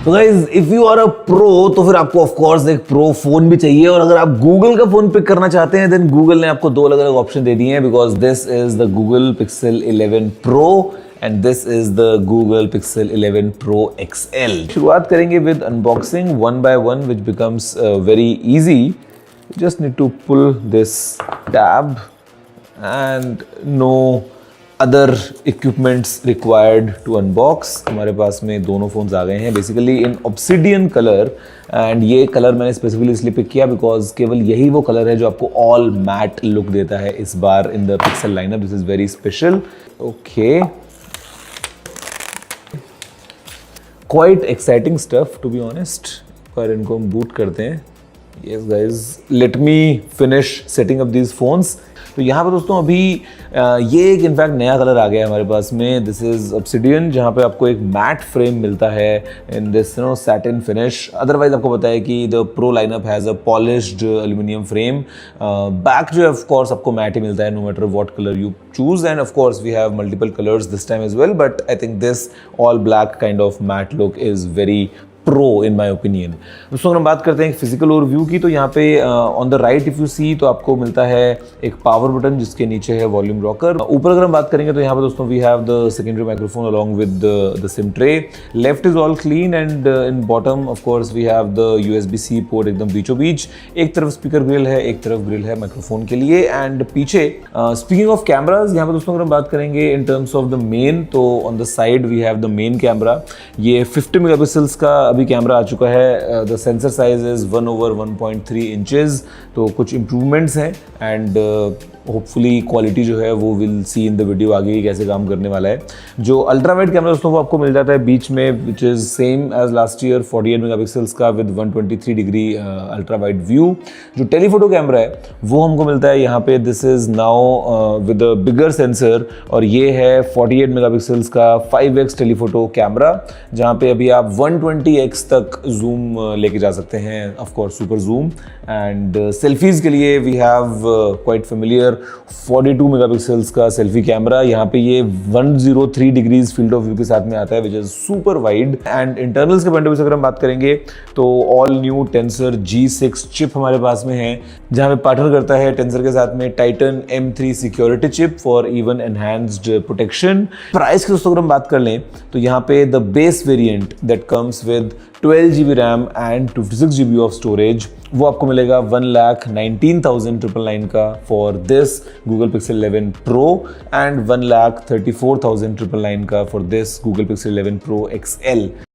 तो guys if you are a pro तो फिर आपको ऑफ कोर्स एक प्रो फोन भी चाहिए, और अगर आप गूगल का फोन पिक करना चाहते हैं देन गूगल ने आपको दो अलग अलग ऑप्शन दे दिए हैं, because this is the Google Pixel 11 pro and this is the Google Pixel 11 pro XL। शुरुआत करेंगे with unboxing one by one which becomes very easy. Just need to pull this tab and no other equipments required to unbox। हमारे पास में दोनों phones आ गए हैं basically in obsidian colour, and ये colour मैंने specifically इसलिए पिक किया because केवल यही वो कलर है जो आपको ऑल मैट लुक देता है इस बार in the Pixel lineup. This is very special. Okay, quite exciting stuff to be honest. पर इनको हम बूट करते हैं। Yes guys, let me finish setting up these phones. तो यहाँ पर दोस्तों अभी ये एक इनफैक्ट नया कलर आ गया है हमारे पास में। दिस इज ऑब्सिडियन, जहाँ पे आपको एक मैट फ्रेम मिलता है in this satin finish. Otherwise आपको पता है कि the pro lineup has a polished aluminium frame. Back जो है ऑफ कोर्स आपको मैट ही मिलता है no matter what colour you choose, and of course we have multiple colours this time as well, but I think this all black kind of matte look is very pro in my opinion. दोस्तों अगर हम बात करते हैं physical overview की, तो यहाँ पे on the right if you see तो आपको मिलता है एक पावर बटन जिसके नीचे है वॉल्यूम रॉकर। ऊपर अगर हम बात करेंगे तो यहाँ पे दोस्तों we have the secondary microphone along with the sim tray. Left is all clean and in bottom of course we have the USB-C port एकदम बीचों बीच। एक तरफ स्पीकर ग्रिल है, एक तरफ ग्रिल है माइक्रोफोन के लिए। एंड पीछे स्पीकिंग ऑफ कैमराज, यहाँ पे दोस्तों अगर हम बात करेंगे in terms of the main, तो on the side we have the main camera. ये 50 मेगापिक्सल्स का अभी कैमरा आ चुका है। The sensor size is 1/1.3 inches, तो कुछ इंप्रूवमेंट्स हैं एंड होपफुली क्वालिटी जो है वो will see in the video आगे कैसे काम करने वाला है। जो अल्ट्रा वाइड कैमरा दोस्तों वो आपको मिल जाता है बीच में, which is same as last year 48 megapixels का with 123 degree ultra wide view. जो टेलीफोटो कैमरा है वो हमको मिलता है यहाँ पे। This is now with a bigger sensor, और ये है 48 मेगापिक्सल्स का 5x टेलीफोटो कैमरा, जहाँ पे अभी आप 120x तक जूम लेके जा सकते हैं, of course super zoom. And selfies के लिए we have quite familiar 42 megapixels का सेल्फी कैमरा। यहाँ पे ये 103 डिग्रीज फील्ड ऑफ व्यू के साथ में आता है which is super wide. And internals के पॉइंट ऑफ व्यू से अगर हम बात करेंगे तो all new tensor G6 chip हमारे पास में है, जहाँ पे पार्टनर करता है टेंसर के साथ में Titan M3 security chip for even enhanced protection. Price की दोस्तों अगर हम बात कर लें तो यहाँ पे the base variant that comes with 12 GB RAM and 256 GB of storage वो आपको मिलेगा 1,19,999 का for this Google Pixel 11 pro and 1,34,999 का for this Google Pixel 11 pro XL।